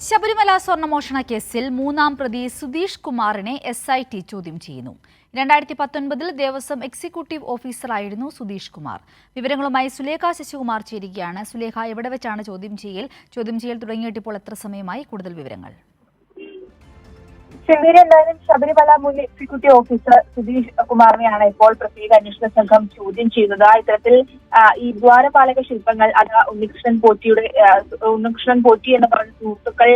ശബരിമല സ്വർണ്ണമോഷണ കേസിൽ മൂന്നാം പ്രതി സുധീഷ് കുമാറിനെ SIT ചോദ്യം ചെയ്യുന്നു. 2019 ദേവസ്വം എക്സിക്യൂട്ടീവ് ഓഫീസറായിരുന്നു സുധീഷ് കുമാർ. വിവരങ്ങളുമായി സുലേഖ ശശികുമാർ ചേരുകയാണ്. സുലേഖ, എവിടെ വെച്ചാണ് ചോദ്യം ചെയ്യൽ തുടങ്ങിയിട്ട് ഇപ്പോൾ എത്ര സമയമായി? കൂടുതൽ വിവരങ്ങൾ. എന്തായാലും ശബരിമല മുൻ എക്സിക്യൂട്ടീവ് ഓഫീസർ സുധീഷ് കുമാറിനെയാണ് ഇപ്പോൾ പ്രത്യേക അന്വേഷണ സംഘം ചോദ്യം ചെയ്യുന്നത്. ഇത്തരത്തിൽ ഈ ദ്വാരപാലക ശില്പങ്ങൾ അത് ഉണ്ണികൃഷ്ണൻ പോറ്റി എന്ന് പറഞ്ഞ സുഹൃത്തുക്കൾ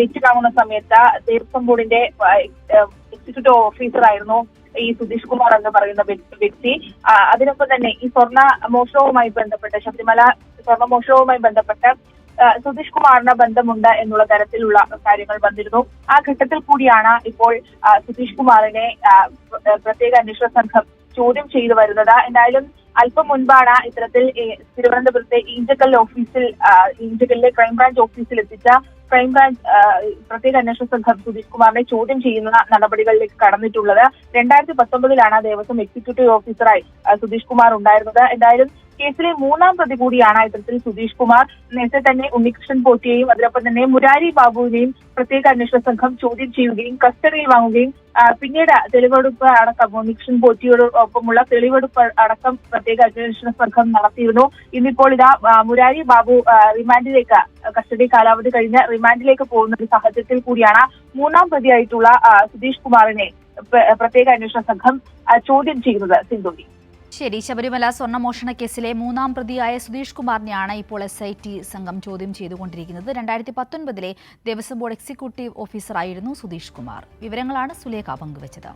ഏറ്റുവാങ്ങുന്ന സമയത്ത് ദേവസ്വം ബോർഡിന്റെ എക്സിക്യൂട്ടീവ് ഓഫീസർ ആയിരുന്നു ഈ സുധീഷ് കുമാർ എന്ന് പറയുന്ന വ്യക്തി. അതിനൊപ്പം തന്നെ ഈ ശബരിമല സ്വർണ്ണമോഷണവുമായി ബന്ധപ്പെട്ട് സുധീഷ് കുമാറിന് ബന്ധമുണ്ട് എന്നുള്ള തരത്തിലുള്ള കാര്യങ്ങൾ വന്നിരുന്നു. ആ ഘട്ടത്തിൽ കൂടിയാണ് ഇപ്പോൾ സുധീഷ് കുമാറിനെ പ്രത്യേക അന്വേഷണ സംഘം ചോദ്യം ചെയ്തു വരുന്നത്. എന്തായാലും അല്പം മുൻപാണ് ഇത്തരത്തിൽ തിരുവനന്തപുരത്തെ ഈഞ്ചക്കലിലെ ക്രൈംബ്രാഞ്ച് ഓഫീസിൽ എത്തിച്ച ക്രൈംബ്രാഞ്ച് പ്രത്യേക അന്വേഷണ സംഘം സുധീഷ് കുമാറിനെ ചോദ്യം ചെയ്യുന്ന നടപടികളിലേക്ക് കടന്നിട്ടുള്ളത്. 2019 ദേവസ്വം എക്സിക്യൂട്ടീവ് ഓഫീസറായി സുധീഷ് കുമാർ ഉണ്ടായിരുന്നത്. എന്തായാലും കേസിലെ മൂന്നാം പ്രതി കൂടിയാണ് ഇത്തരത്തിൽ സുധീഷ് കുമാർ. നേരത്തെ തന്നെ ഉണ്ണികൃഷ്ണൻ പോറ്റിയെയും അതിനൊപ്പം തന്നെ മുരാരി ബാബുവിനെയും പ്രത്യേക അന്വേഷണ സംഘം ചോദ്യം ചെയ്യുകയും കസ്റ്റഡിയിൽ വാങ്ങുകയും പിന്നീട് തെളിവെടുപ്പ് അടക്കം ഉണ്ണികൃഷ്ണൻ പോറ്റിയോടൊപ്പമുള്ള തെളിവെടുപ്പ് അടക്കം പ്രത്യേക അന്വേഷണ സംഘം നടത്തിയിരുന്നു. ഇന്നിപ്പോൾ ഇതാ മുരാരി ബാബു റിമാൻഡിലേക്ക് കസ്റ്റഡി കാലാവധി കഴിഞ്ഞ് റിമാൻഡിലേക്ക് പോകുന്ന ഒരു സാഹചര്യത്തിൽ കൂടിയാണ് മൂന്നാം പ്രതിയായിട്ടുള്ള സുധീഷ് കുമാറിനെ പ്രത്യേക അന്വേഷണ സംഘം ചോദ്യം ചെയ്യുന്നത്. സിന്ധുവി. ശരി, ശബരിമല സ്വർണ്ണമോഷണ കേസിലെ മൂന്നാം പ്രതിയായ സുധീഷ് കുമാറിനെയാണ് ഇപ്പോൾ SIT സംഘം ചോദ്യം ചെയ്തുകൊണ്ടിരിക്കുന്നത്. 2019 ദേവസ്വം ബോർഡ് എക്സിക്യൂട്ടീവ് ഓഫീസറായിരുന്നു സുധീഷ് കുമാർ. വിവരങ്ങളാണ് സുലേഖ പങ്കുവച്ചത്.